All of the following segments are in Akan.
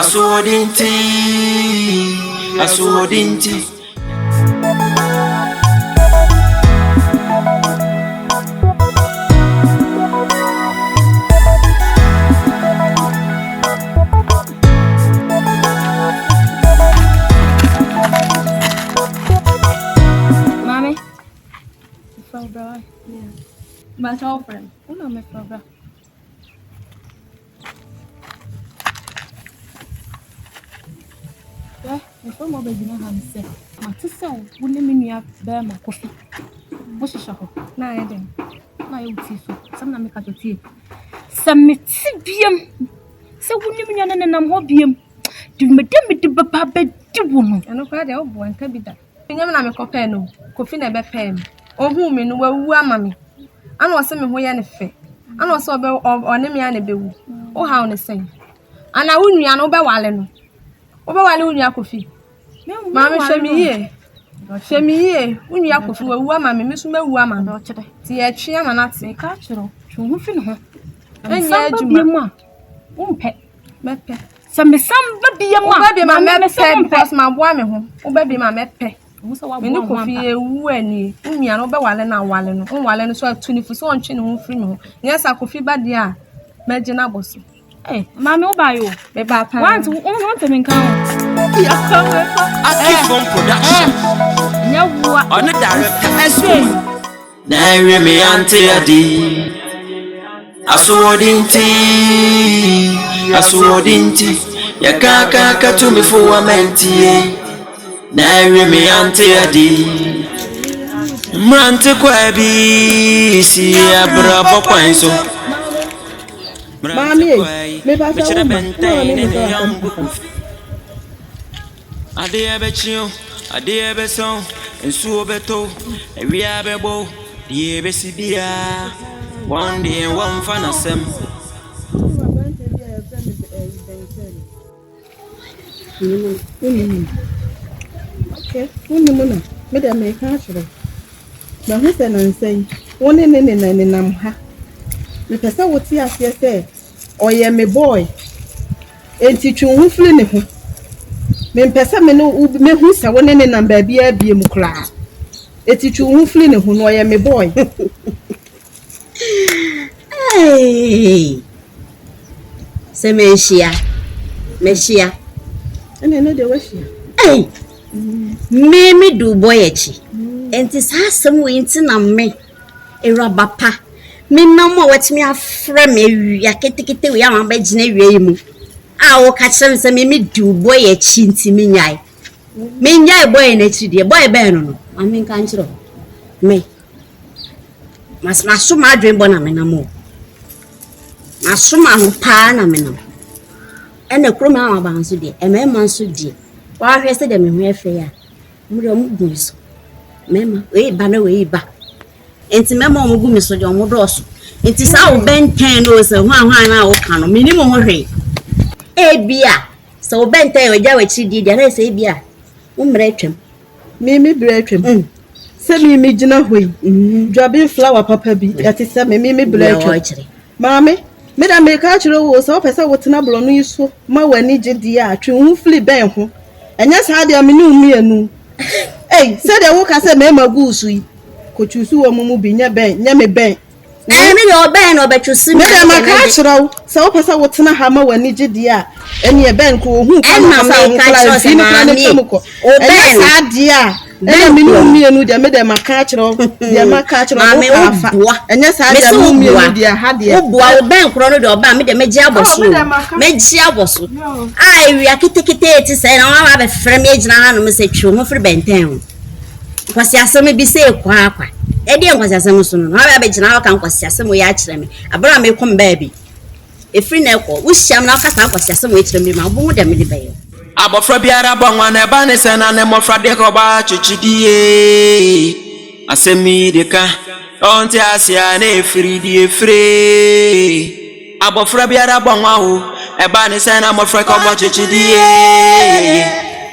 Asodinti. Mommy, from bro, yeah. My tall friend. Oh no, my from bro. Yeah, my friend will be doing hamster. My sister will let me up there my coffee. What's your shop? Nah, I didn't. My old tea so. Some make a tea. Some metibium. So when you mean and I'm hobbyum. Do me the papa bed to woman. I know quite the old one can be that. You never know me compare no. Coffee never pay me. Oh, whom in where mammy. I know some way any fair. I know so or name me any bill. Oh, how the same. And I wouldn't know about Wallen. Over Walloon coffee. Mammy, show me here. Show me here. When you are coffee, mammy, Miss Woman, or today. See a chair and not say cultural. Who fin her? And yeah, Juma. Pet. Some baby, my pet, because my woman, oh, baby, my pet. We no coffee, when you are over Wallen, so 24 on chin, free. Yes, I could feel bad, yeah. Major boss. Eh, Mamma, by you, baby, once want to make count. I keep on production. No, on the director. Nary me auntie Adi. Asodinti. Ya kaka to me for a menti. Nary me auntie Adi. Mrante kwabi si abrabo kwanso. Mami, me pasa Ade ebeson, ensuo beto, ewi abebo, die ebesibia. One day one fan sem. Okay, no. Me da me ka chiro. Ba hu se nan sai. Woni ne nam ha. Me pesa woti ase se oye me boy. Enti twu hu firi ne ho. Me pesa me no me hu se woni ne nam ba bia bia mu kra. Enti twu hu firi ne ho no oye me boy. Hey. Se meshia. Ene no de washia. Hey. Me do boy echi. Enti sa asem we nti na me. Erabapa. Me na mo wetimi afre me ya ketekete we ama ba gina wie mu. A wo ka kire se me do boy echi nti me nyai. Me nyai boy na echi de boy be no. Amen kan kire. Me. Mas masuma adwen bo na me na mo. Masuma ho pa na me na. Ene kro me ama ba nso de. Emema nso de. Wa hwe se de me hu efe ya. Mu de mu gu so. Mema we ba na we ba. Enti mema omugu mi so de omudo so. Enti sa wo benten no se hwan na wo ka no minimum ho hwe. Ebia so wo benten we ja we chi di na se ebia. Wo mra atwam. Me bra atwam. Se mi gina hoi. Dwabe flower papa bi. Yati se me bra atwam. Mami, me da me ka chiro wo so pesa wo tena blo no yiso. Ma wani gidi a twe hu fli ben ho. Enya sa de me nu mi anu. Hey, say the work I said, Mamma Goosey. Could you sue a mumu be near Ben, near me Ben? I mean, your Ben or bet you see, Madame, my cultural, so pass I would not hammer when you did dear, and your Ben who can make or Ben, dear. And me and the Madame cultural, the my cultural, and yes, I saw me, dear, had the Ben Chrono or Bammy, the Majabos, Majabos. I reacted to say, I have a friend, and I say, you for Benton. Was Yassami be say, Quack. Eddie was Yasamuson, I have a now can was Yassam actually. Abraham may come baby. A free neckle, which shall not cast out was Yassam which me my wood and me bay. Abofra biara bongwa na ba ne se na ne mofra de ko ba chichidie asemi de ka onti asia na efri die efre abofra biara bongwa ho e ba ne se na mofra ko ba chichidie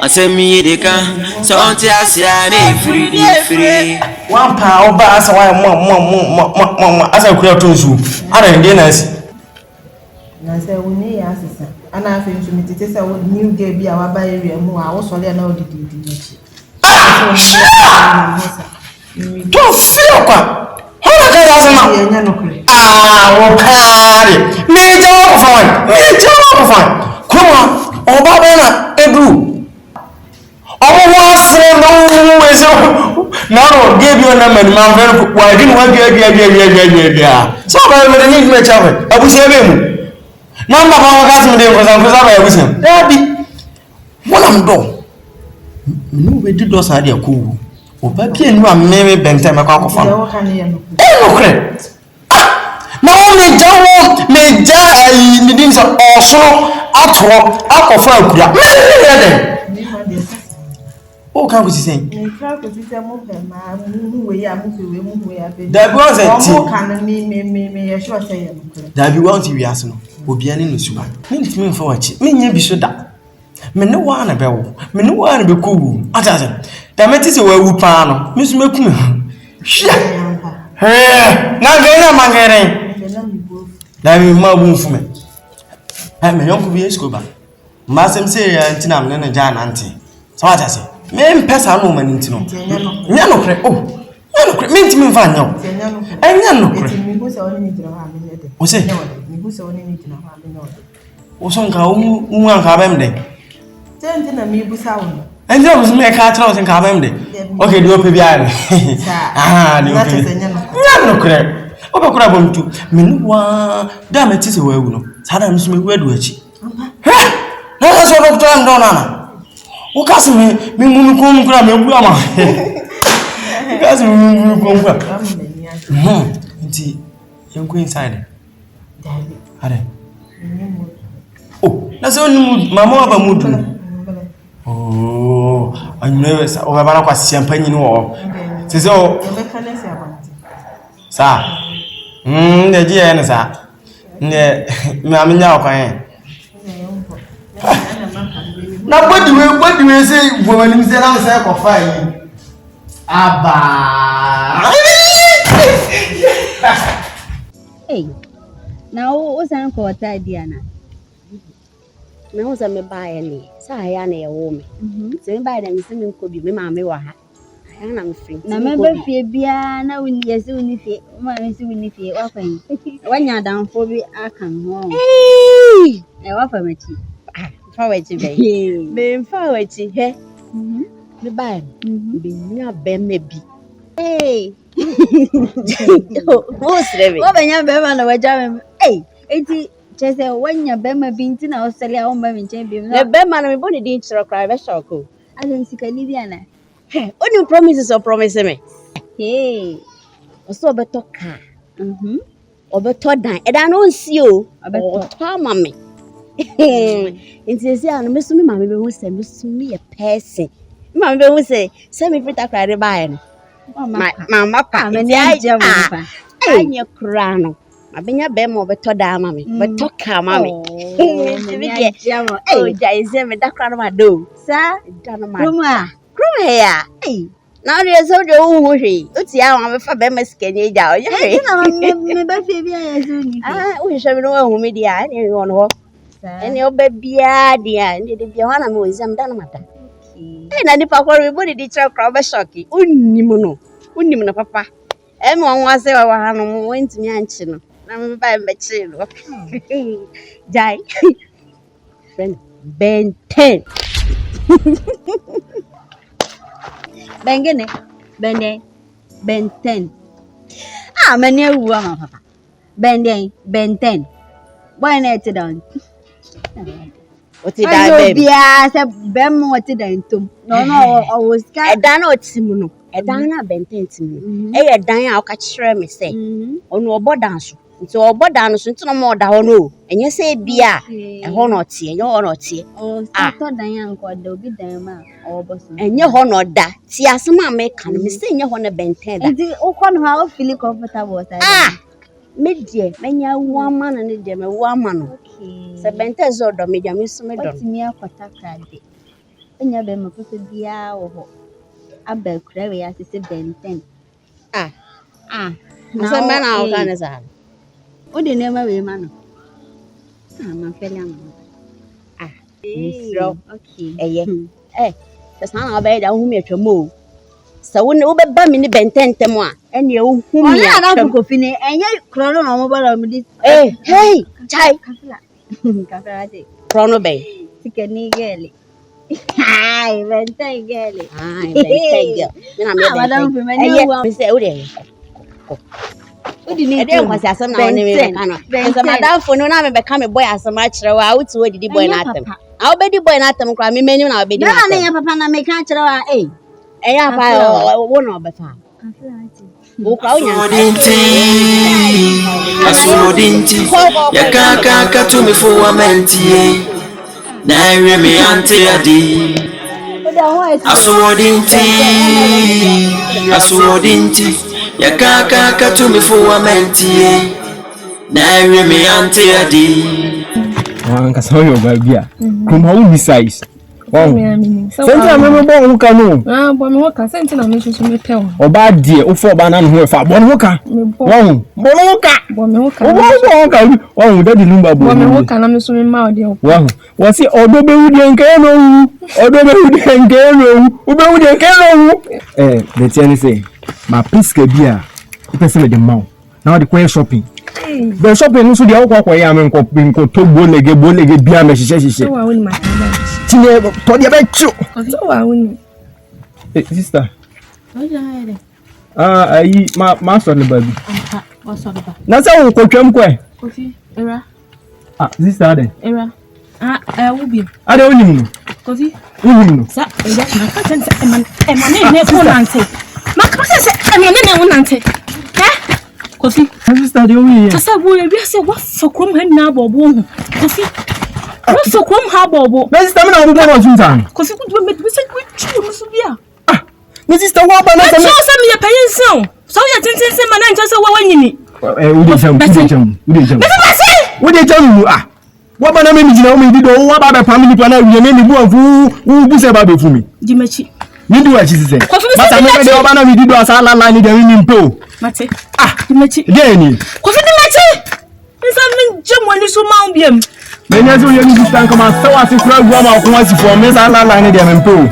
asemi de ka so onti asia na efri die efre one pa oba asa wa mo asa kura tonsu ara ndi na si na se woni ya asesa ana afei nso metete sɛ wo new girl bi a waba area mu a wo sɔre na wo didi n'akyi Don't feel kwa. Hola ka ya sama. yɛnya nokore Wo kaare. Me jawo ko fine. Kuma oba be na edu. Omo wa sere no we so. Na no ge bi na mani man fe ko wa di no wa bia. So ba me ni me chawe. Abusi ebe mu. Na mba ba wa ka se me de ko san ba abusi. Dabi. Wala mdo. Me we di do sa de ko. Oba bi enu a me bente me kwa kofa. wo ka ne yɛ no Nokre. Na wo me ja ayi ni din so oso ato akofa akura. Me den. ne ma de O kan ko si sen. ne kra ko ti sɛ mo pɛ ma mu we ya mu pe we mu we ya be Dabi won se ti. mo ka no me yɛ sure sɛ yɛ nokore Dabi won ti wi ase no. Obi ani no suba. Me ntimi mfa wachi. Me nya bi so da. Me ne wa na be wo. Me ne wa na be ko wu. Atase. Da me ti se wa wu pa no. Me so mekum. Hia. Na gena mangere. na mi bo Na mi ma bu mfu me. Me yonko bi esko ba. Ma sem se ya ntina me ne ja na nti. So atase. Me mpesa no mani nti no. Nya no kre. Oh. Nya no kre. Me ntimi mfa nya. yɛnya nokore Enya no kre. eti mi hu sɛ wo ne ni gyina hɔ a me nyɛ de O se mi hu sɛ wo ne ni gyina hɔ a me nyɛ de o so nka o anka bem de. sɛ nti na mi bu sa wo no Enje o so me ka tra o nka bem de. Okay, di o pe bia re. Di o pe. Nya no kre. O be kura bom tu. Me no wa da me ti se wa wu no. Sa da nso me wu adu achi. Na so doctor ndo na. O ka se me mu ko mu kura me bu ama. O ka se me mu ko mu kura. Nti yen go inside. Ade. Oh, na so ni mama ba mudu. Oh, anyway, o ba na kwa siampa nyini wo. Se so sa. Ne ji e ne sa. Ne me amenya okwan. Na bodi we say bo manim se na se ko fa yi. Aba. Hey, now what's uncle Diana? Me who say me buy any. Sa ya na ye wo me. So me buy them say me ko bi me ma me wa ha. Ya na me free. Na me ba fie bia na woni yesi woni fie. Ma me si woni fie wa kwan. Wanya danfo bi akan ho. Hey! E wa fa machi. Fa we ti be. Me fa we ti he. Me buy. Be nya be me bi. Hey. What's the Wa banya be ma na waja me. Hey, enti chese wanya be ma bi nti na Australia o ma me nchen bi. na be man me boni din chiro cry be shock o. Aden sika ni bia na. Only promises or promise me. Hey. Oso be to car. Obeto dan. E dan no nsi o. Obeto ama me. Nti esi anu me so me ma me be hu se me so me ye person. Me ma me be hu se me frita cry de buy no. Mama pa me ni aja mo pa. Anya kura no. Abenya be mo beto da ama me. Beto car ama me. Me aja mo. Oh, jaize me da kura no ma do. Sa Da no ma. Roma. Krum ya. Hey. Na ori so de wo hwe. Oti a wa me fa be maskani ja. O ye hwe. Me ba fie bia yesi woni fie. O hwe me no hu me dia. Ni won ho. Eni oba bia dia. Ni de bia wana me ozam da no mata. Na ni pa ko we body di tra kra ba shocky. Unnim no. Unnim no papa. E me won wase wa ha no mo wentimi anchi no. Na me ba me chi no. Jai. Friend Ben 10. Bengene. Ben 10. Ah, many woman papa. Ben 10. Why not down? Oti da baby. Bia se bem what down tum. No, I was E dan na otimu no. E dan na Ben 10 timu. E ye dan a o ka kire me se. Ono obodan so. Nti obodan so nti no mo da ho no. Enye se bia e ho no tie, enye ho no tie. Oh, start dan yan ko da obi dan ma o boso. Enye ho no da. Ti asema me ka no me se enye ho na Ben 10 da. Nti o ko no ha o feel comfortable side. Ah! Me die, menya wama na ne die me wama no. Okay. Se Ben 10 zo do me dia me so me do. Otimi akota krade. Enya be makoso bia wo ho. Aba kura we asese Ben 10. Ah! Na Se me na o ka ne sa. o de nema we ma no. Ma fele am. Misro. Okay. Just now I bet I who me mo. So when you be me ni bentente mo a, ene who me. Ona na ko fini enye krono na mo bala mo di. Hey, chai. Kafla ate. Krono be. Tikeni gele. Ai, vente gele. Ai, bentente girl. Me na me Madam fi mani wa. Me say o de. Odi ni. Ede kwasi asem na woni me ka no. So madam fo no na me be ka me boy asem a kire wa, wuti wo didi boy na atem. A wo be di boy na atem kwa me menu na wo be di na Na na atem. ya papa na me ka kire wa Eya pa wo no be fa. Wo kwa onya. Asumodinti yakaka to me for amenti na ewe me ante adi Asumodinti yakaka to me for amenti na ewe me ante adi Nkasa yo babia. Kuma uni size. Wow. Senti na me bo nka no. Bo me hoka senti na me susu me pe wo. Oba die wo fo ba na no ho fa. Bo no hoka. Wow. Bo no hoka. Bo me hoka. Wow, daddy number bo. Bo me hoka na me so me ma ode. Wow. Wo si odo be wudi enke no. Odo be wudi enke no. Wo be wudi enke no. The tiani say, ma piske bia. Ipese me de maw. Now the queen shopping. The shopping nso dia wo kwa ya me nko to bolege bia me hihye. Wa woni ma. Tine to dia be chu. So wa woni. Sister. Oja hayre. Ayi ma so le baby. Wa so ba. Na say wo kwatwam kwa. Kofi, era. Sister ade. Era. Wo bi. Ade onim no. Kofi. Onim no. Sa, era na ka tente emane ne wonante. Ma ka se emane ne wonante. Kofi. Sister ade omi. Kasa bo e bi se wa fokrom ha na bobo hu. Kofi. Wa fokrom ha bobo. Na sister me na wo bo suntan. Kofi ku do me se ku chu musu bia. Na sister wo ba na so me ye payin son. So ye tenten ma na nje se wa wanyini. Wo de jam wo ba na me mi gina wo mi di do wo ba be family plan na wiye me mi bu afu wo bu se ba be fu mi Dimachi ni do achi se mata me de wo ba na mi di do asa la ni de ni mpo mate Dimachi de ni ko fi Dimachi nsa min jemo ni so ma ubiem me nya so ye ni distan kama sa wa se kura gwa ma ko asi fo me sa la ni de mpo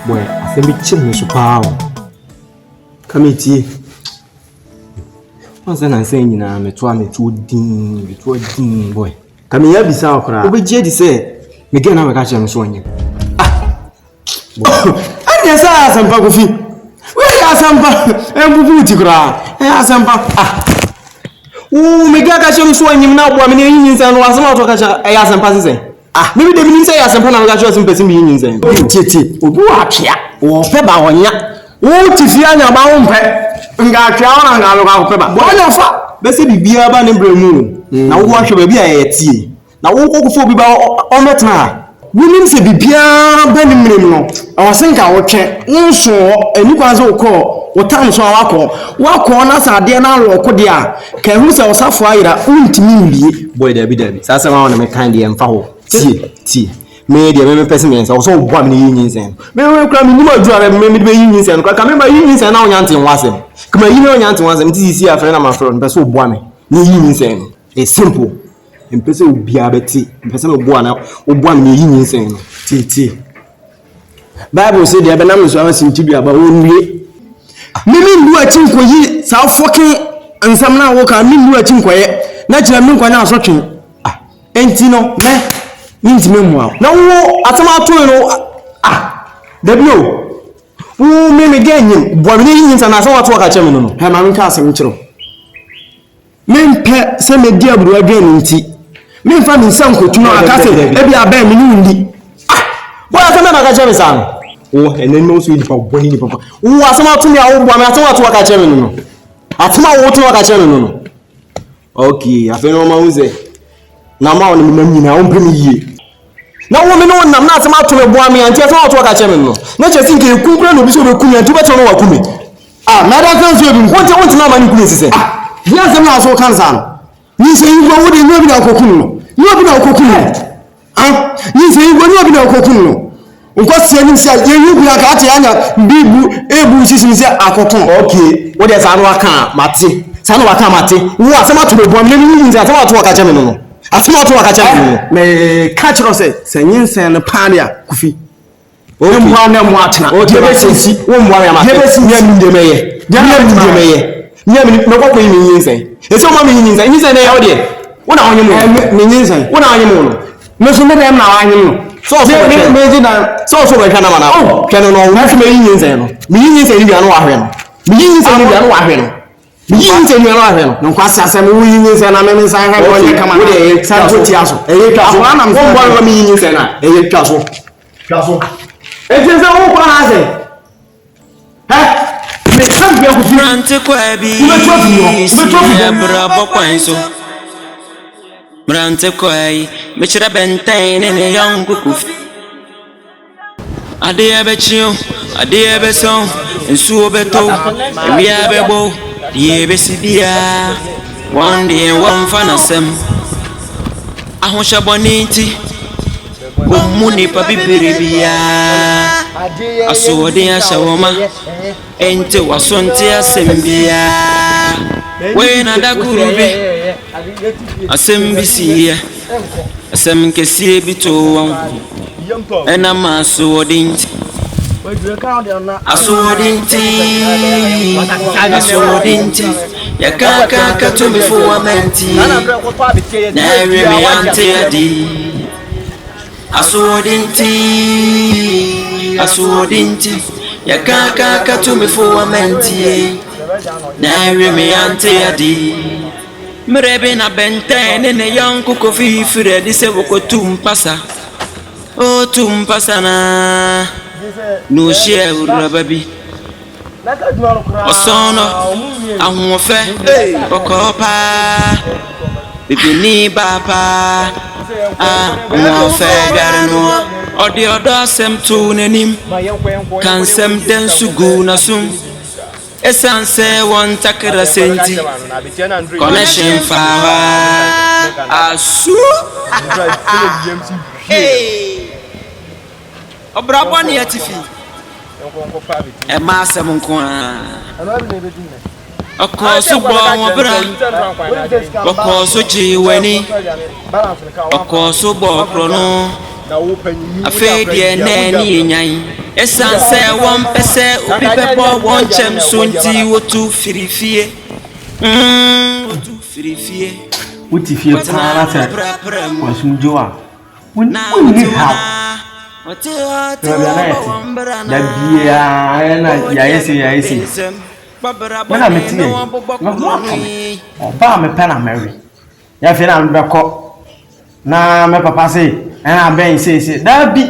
boy asemi chim me so pao Kamiti. Once na say nyina meto din boy. Kamiya bisa okra. Obeje di say me get na me ka chere so onye. Anya sa asampa ko fi. We asampa embubu ti kra. Asampa. Me ga ka chere so onye na bo me ne yin nsan no asama to ka chere asampa se. Me de mi say asampa na me ka chere so person bi yin nsan. Tete, obi wa twea. Wo fe ba wonya. Wo ti fi anya ba wo mpe nga atwa ona nga lo ka peba bo anya fa be se bibia ba ne bremu na wo ahwe ba bia ye tie na wo kokofo bi ba o metna wonim se bibia ba ne mrem no o senka wo twe nso ani kwa zo ko wo tam so wakọ na sa de na lo ko de a ka hu se osafo ayira untimi mbie boy da bi sasa ma wona me kan de emfa ho tie me de me person me so bo am ne yin nsen me kura me nima dura me be yin nsen ka me ba yin nsen na onya nten wasem kuma yin onya nten wasem ti sisi afre na ma friend be so bo am ne yin nsen it's simple empese obi abeti empese me bo na bo am ne yin nsen no ti Bible say de be na me so asim ti bia ba onwie me ndu achi nkoyi sa fucking nsam na wo ka me ndu achi nkoye na kira me nkonya asotwe enti no me Ninti memwa. Na wo atama to no Debio. Wo me genyin. Bo me yin nsa na sa wato ka cheme no. He ma me ka asem kiro. Me mpe se me di aburu adwan nti. Me mfa me nsa nkotu no aka se e bia ba me ni ndi. Bo atama na ka cheme sa no. Wo enen me so yi pa bo ni papa. Wo asama to me a wo bo me atama to ka cheme no. Atama wo to ka cheme no. Okay, afi no ma unze. Na ma woni me nyina wo mpe me yie. Na wo me no nam na asema to me boa me anti asema to ka cheme no na che sin ke kunkura no bi so be kunya nti beto no wa kume na da kan so bi wonti na ma ni kume sise bi asema na so kan san ni se yi go wo de no bi na kokun no ni obi na kokun no ni se yi go ni obi na kokun no nko se ni se ye yu bi aka ate anya bibu ebu sisi se akokun okay wo de sa no aka mate Sana wakamate. Wo asema to be bom me nyinsɛn asema to waka kyɛ me no. Asema to waka kyɛ me no. Me catch no say nyinsɛn no pan ya kufi. O mu ha na mu atena. O de be sisi. Wo mu wa ya ma. De be sisi nya mi de meye. Nya mi de meye. Nya mi me kokɔ yi nyinsɛn. Ese o ma mi nyinsɛn. Nyinsɛn na ya o de. Wo na onye mu. Me nyinsɛn. Wo na onye mu no. Me so me dem na onye mu. So me di na so be kana mana. Oh, kana no wo fi me nyinsɛn no. Me nyinsɛn ni bia no wa hwe no. Me nyinsɛn ni bia no wa hwe no. Yin se ni ara he no kwase asem wo yin se na me nsan ha wo ye kama wo de san to tia so eye twa so ana me wo mi yin se na eye twa so e je se wo kwa na se me san bia ku ti Mrante kwa bi brabo kwanso Mrante kwa yi me chira benten ne yangu kufi ade ebechio ade ebeson ensu obeto emi abebo die besibia one day one fanasem ahosha boniti bomuni pa bibiribia asode ashawoma ente wasonte asembia we na dakurube asembisia asem kesie bito ena masodinti asodinti yakaka to me for menti na remi ante adi asodinti yakaka to me for menti na remi ante adi mrebe na benten ne yanku ko fi fire di se ko tumpasa o tumpasana no share urababi osono ahunfe okopa bibini baba ahunfe garno odi odo sem tu nanim kansem den sugu nasum esanse won takra senti connection fawa asu obrabo ni atifi e ma asem nko a okoso bo won bra okoso ji wani okoso bo krono afi de na ni nyan esanse won pese obi bebo won chem so nti wotu firifie wotu firifie wuti fie pana ta wasumjo a woni ha da bia na yaisi mana metie oba me pena mary ya fi na mbeko na me papa say na ben say da bi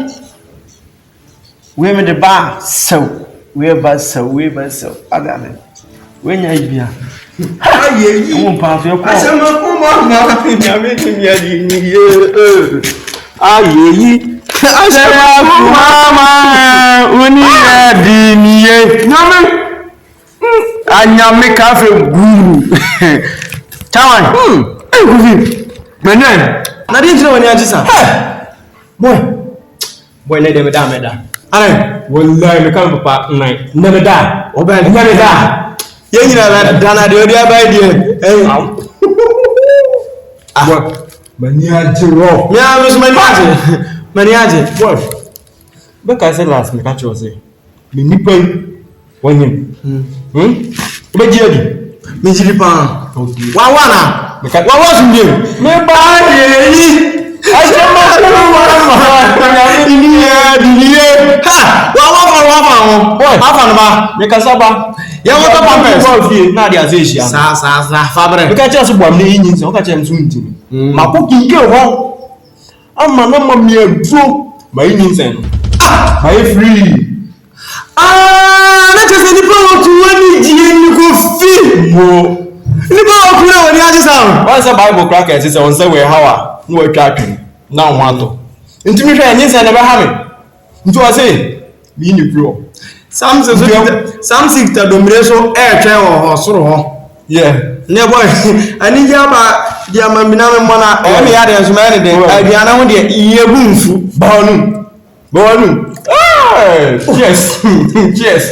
we me de ba so we ba so adame we nya bia ayeyi won pa so ko asema ko ma me di ye ayeyi asema mama unia diniye nyame anyame kafe guru tawan kufi menen na di tire woni ajisa boy le de me da are wallahi me kan papa nai na me da oba na me da ye nyina na dana de odi abai die mani ajiro me a me mani aje boy beka say last me catch you say me nipa wanyim be jiadi me jiri pa wa wana wa was ndem me ba yeyi asema ha wa boy afa no ba me kasaba ya wota pampers boy fie na dia azeshia sa fabre me catch you bom ne yin so catch am so ntimi makoki ke ho ama na ma mi aduro ma yin sen ma e free na tese ni pro tu wani jiye ni ko fi mo ni ba ku na wani aje sam wa say bible cracker say on say we hawa no we twa twen na ho ato ntimi hwe yin sen na ba ha me nti wa say mi ni pro Samsung ta domire so e twa ho soro ho yeah ne boy ani jaba dia mambina me mona e me ya de so me de abiana ho de iye bunfu bonu yes